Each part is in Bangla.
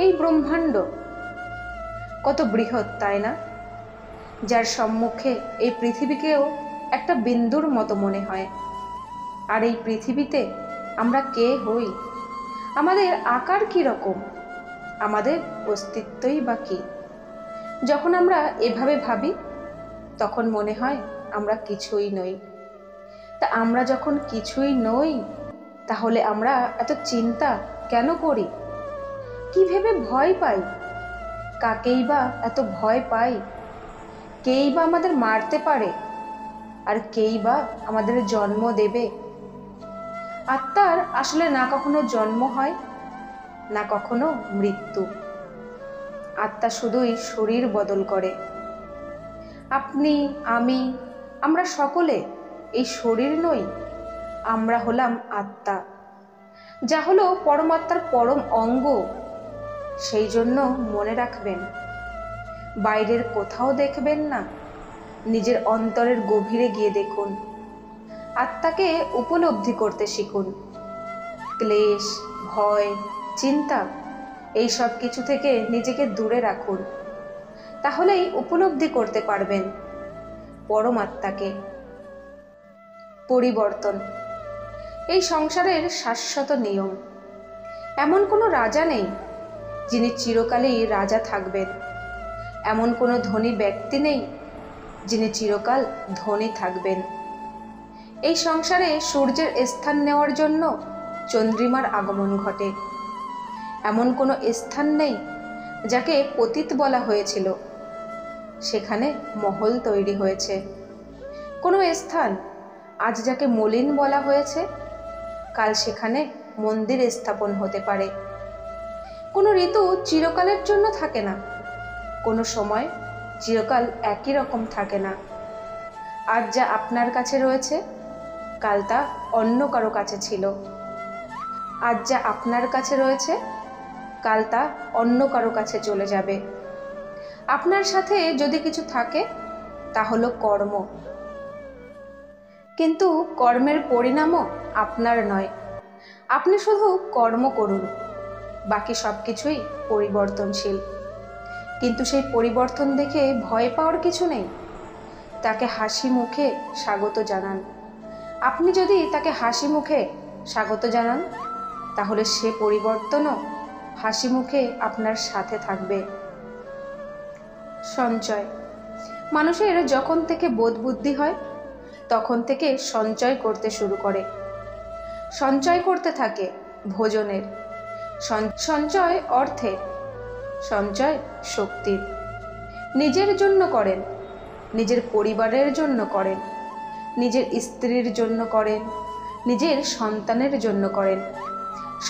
এই ব্রহ্মাণ্ড কত বৃহৎ, তাই না? যার সম্মুখে এই পৃথিবীকেও একটা বিন্দুর মতো মনে হয়। আর এই পৃথিবীতে আমরা কে হই, আমাদের আকার কি রকম, আমাদের অস্তিত্বই বা কি? যখন আমরা এভাবে ভাবি তখন মনে হয় আমরা কিছুই নই। তা আমরা যখন কিছুই নই, তাহলে আমরা এত চিন্তা কেন করি? কি ভেবে ভয় পাই? কাকেই বা এত ভয় পাই? কেই বা আমাদের মারতে পারে, আর কেই বা আমাদের জন্ম দেবে? আত্মার আসলে না কখনো জন্ম হয়, না কখনো মৃত্যু। আত্মা শুধুই শরীর বদল করে। আপনি, আমি, আমরা সকলে এই শরীর নই, আমরা হলাম আত্মা, যা হলো পরমাত্মার পরম অঙ্গ। সেই জন্য মনে রাখবেন, বাইরের কোথাও দেখবেন না, নিজের অন্তরের গভীরে গিয়ে দেখুন। আত্মাকে উপলব্ধি করতে শিখুন। ক্লেশ, ভয়, চিন্তা এই সব কিছু থেকে নিজেকে দূরে রাখুন। তাহলেই উপলব্ধি করতে পারবেন পরমাত্মাকে। পরিবর্তন এই সংসারের শাশ্বত নিয়ম। এমন কোনো রাজা নেই যিনি চিরকালই রাজা থাকবেন। এমন কোনো ধনী ব্যক্তি নেই যিনি চিরকাল ধনী থাকবেন। এই সংসারে সূর্যের স্থান নেওয়ার জন্য চন্দ্রিমার আগমন ঘটে। এমন কোনো স্থান নেই যাকে পতিত বলা হয়েছিল, সেখানে মহল তৈরি হয়েছে। কোনো স্থান আজ যাকে মলিন বলা হয়েছে, কাল সেখানে মন্দির স্থাপন হতে পারে। কোনো ঋতু চিরকালের জন্য থাকে না, কোনো সময় চিরকাল একই রকম থাকে না। আজ যা আপনার কাছে রয়েছে, কাল তা অন্য কারো কাছে ছিল। আজ যা আপনার কাছে রয়েছে, কাল তা অন্য কারো কাছে চলে যাবে। আপনার সাথে যদি কিছু থাকে তা হলো কর্ম, কিন্তু কর্মের পরিণামও আপনার নয়। আপনি শুধু কর্ম করুন, বাকি সব কিছুই পরিবর্তনশীল। কিন্তু সেই পরিবর্তন দেখে ভয় পাওয়ার কিছু নেই। তাকে হাসি মুখে স্বাগত জানান। আপনি যদি তাকে হাসি মুখে স্বাগত জানান, তাহলে সে পরিবর্তনও হাসি মুখে আপনার সাথে থাকবে। সঞ্চয় মানুষের যখন থেকে বোধ বুদ্ধি হয়, তখন থেকে সঞ্চয় করতে শুরু করে। সঞ্চয় করতে থাকে ভোজনের, সঞ্চয় অর্থের, সঞ্চয় শক্তির। নিজের জন্য করেন, নিজের পরিবারের জন্য করেন, নিজের স্ত্রীর জন্য করেন, নিজের সন্তানের জন্য করেন,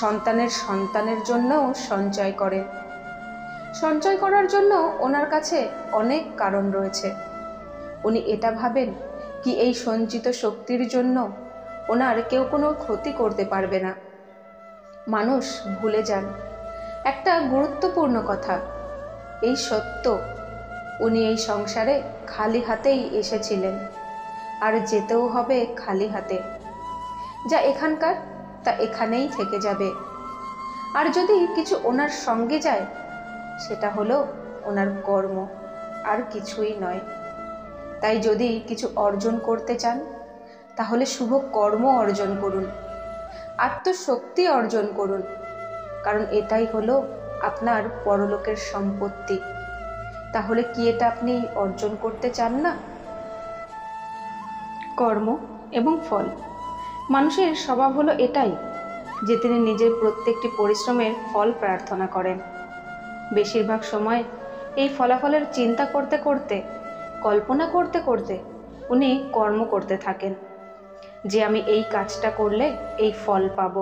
সন্তানের সন্তানের জন্যও সঞ্চয় করেন। সঞ্চয় করার জন্য ওনার কাছে অনেক কারণ রয়েছে। উনি এটা ভাবেন কি এই সঞ্চিত শক্তির জন্য ওনার কেউ কোনো ক্ষতি করতে পারবে না। মানুষ ভুলে যান একটা গুরুত্বপূর্ণ কথা, এই সত্য, উনি এই সংসারে খালি হাতেই এসেছিলেন, আর যেতেও হবে খালি হাতে। যা এখানকার তা এখানেই থেকে যাবে। আর যদি কিছু ওনার সঙ্গে যায়, সেটা হলো ওনার কর্ম, আর কিছুই নয়। তাই যদি কিছু অর্জন করতে চান, তাহলে শুভ কর্ম অর্জন করুন, আত্মশক্তি অর্জন করুন, কারণ এটাই হলো আপনার পরলোকের সম্পত্তি। তাহলে কি এটা আপনি অর্জন করতে চান না? কর্ম এবং ফল। মানুষের স্বভাব হলো এটাই যে তিনি নিজের প্রত্যেকটি পরিশ্রমের ফল প্রার্থনা করেন। বেশিরভাগ সময় এই ফলাফলের চিন্তা করতে করতে, কল্পনা করতে করতে উনি কর্ম করতে থাকেন যে আমি এই কাজটা করলে এই ফল পাব।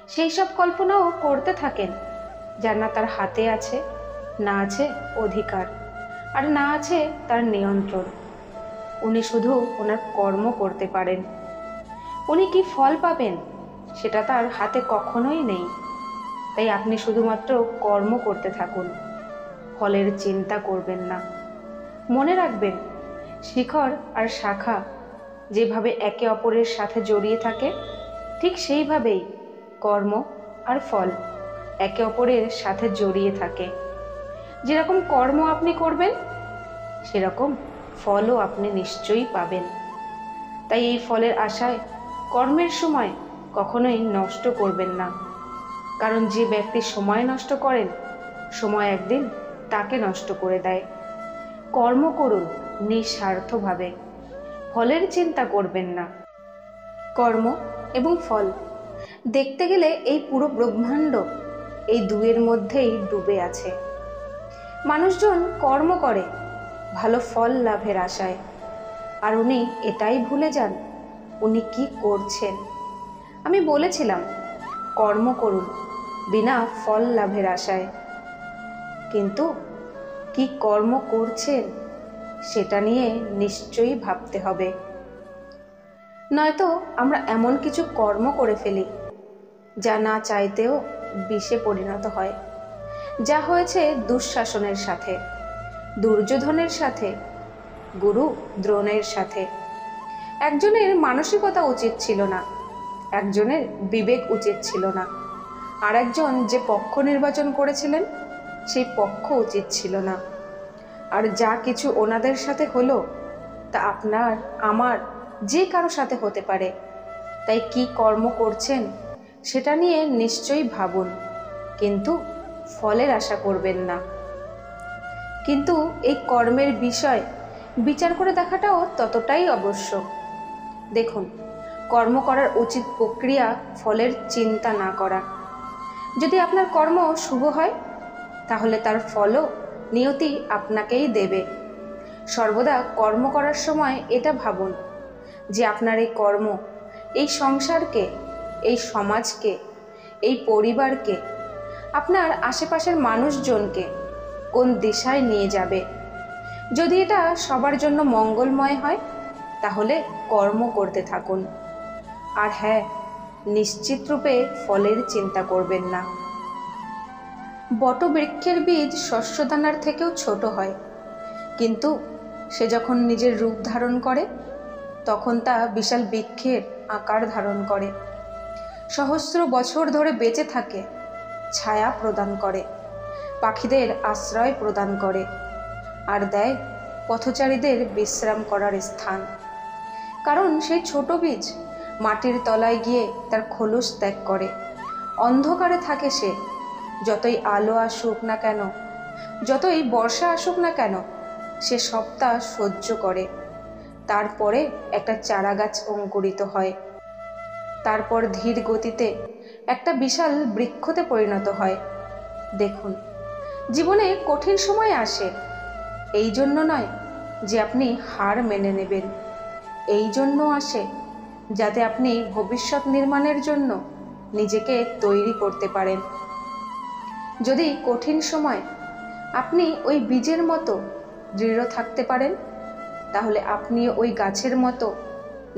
সেই সব কল্পনাও করতে থাকেন যার না তার হাতে আছে, না আছে অধিকার, আর না আছে তার নিয়ন্ত্রণ। উনি শুধু ওনার কর্ম করতে পারেন। উনি কি ফল পাবেন সেটা তার হাতে কখনোই নেই। তাই আপনি শুধুমাত্র কর্ম করতে থাকুন, ফলের চিন্তা করবেন না। মনে রাখবেন, শিখর আর শাখা যেভাবে একে অপরের সাথে জড়িয়ে থাকে, ঠিক সেইভাবেই কর্ম আর ফল একে অপরের সাথে জড়িয়ে থাকে। যেরকম কর্ম আপনি করবেন সেরকম ফলও আপনি নিশ্চয়ই পাবেন। তাই এই ফলের আশায় কর্মের সময় কখনোই নষ্ট করবেন না, কারণ যে ব্যক্তি সময় নষ্ট করেন সময় একদিন তাকে নষ্ট করে দেয়। কর্ম করুন নিঃস্বার্থভাবে, ফলের চিন্তা করবেন না। কর্ম এবং ফল দেখতে গেলে এই পুরো ব্রহ্মাণ্ড এই দুয়ের মধ্যেই ডুবে আছে। মানুষজন কর্ম করে ভালো ফল লাভের আশায়, আর উনি এটাই ভুলে যান উনি কি করছেন। আমি বলেছিলাম কর্ম করুন বিনা ফল লাভের আশায়, কিন্তু কি কর্ম করছেন সেটা নিয়ে নিশ্চয়ই ভাবতে হবে। নয়তো আমরা এমন কিছু কর্ম করে ফেলি যা না চাইতেও বিষে পরিণত হয়, যা হয়েছে দুঃশাসনের সাথে, দুর্যোধনের সাথে, গুরু দ্রোণের সাথে। একজনের মানসিকতা উচিত ছিল না, একজনের বিবেক উচিত ছিল না, আর একজন যে পক্ষ নির্বাচন করেছিলেন সেই পক্ষ উচিত ছিল না। আর যা কিছু ওনাদের সাথে হলো তা আপনার আমার যে কারো সাথে হতে পারে। তাই কি কর্ম করছেন সেটা নিয়ে নিশ্চয়ই ভাবুন, কিন্তু ফলের আশা করবেন না। কিন্তু এই কর্মের বিষয় বিচার করে দেখাটাও ততটাই আবশ্যক। দেখুন, কর্ম করার উচিত প্রক্রিয়া ফলের চিন্তা না করা। যদি আপনার কর্ম শুভ হয় তাহলে তার ফলও নিয়তি আপনাকেই দেবে। সর্বদা কর্ম করার সময় এটা ভাবুন যে আপনার এই কর্ম এই সংসারকে, এই সমাজকে, এই পরিবারকে, আপনার আশেপাশের মানুষজনকে কোন দিশায় নিয়ে যাবে। যদি এটা সবার জন্য মঙ্গলময় হয় তাহলে কর্ম করতে থাকুন। আর হ্যাঁ, নিশ্চিত রূপে ফলের চিন্তা করবেন না। বটবৃক্ষের বীজ শস্যদানার থেকেও ছোট হয়, কিন্তু সে যখন নিজের রূপ ধারণ করে তখন তা বিশাল বৃক্ষের আকার ধারণ করে। সহস্র বছর ধরে বেঁচে থাকে, ছায়া প্রদান করে, পাখিদের আশ্রয় প্রদান করে, আর দেয় পথচারীদের বিশ্রাম করার স্থান। কারণ সেই ছোট বীজ মাটির তলায় গিয়ে তার খোলস ত্যাগ করে। অন্ধকারে থাকে সে, যতই আলো আসুক না কেন, যতই বর্ষা আসুক না কেন, সে সবটা সহ্য করে। তারপরে একটা চারাগাছ অঙ্কুরিত হয়, তারপর ধীর গতিতে একটা বিশাল বৃক্ষতে পরিণত হয়। দেখুন, জীবনে কঠিন সময় আসে, এই জন্য নয় যে আপনি হার মেনে নেবেন, এই জন্য আসে যাতে আপনি ভবিষ্যৎ নির্মাণের জন্য নিজেকে তৈরি করতে পারেন। যদি কঠিন সময় আপনি ওই বীজের মতো দৃঢ় থাকতে পারেন তাহলে আপনিও ওই গাছের মতো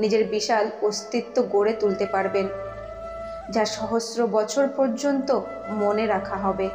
নিজের বিশাল অস্তিত্ব গড়ে তুলতে পারবেন, যা সহস্র বছর পর্যন্ত মনে রাখা হবে।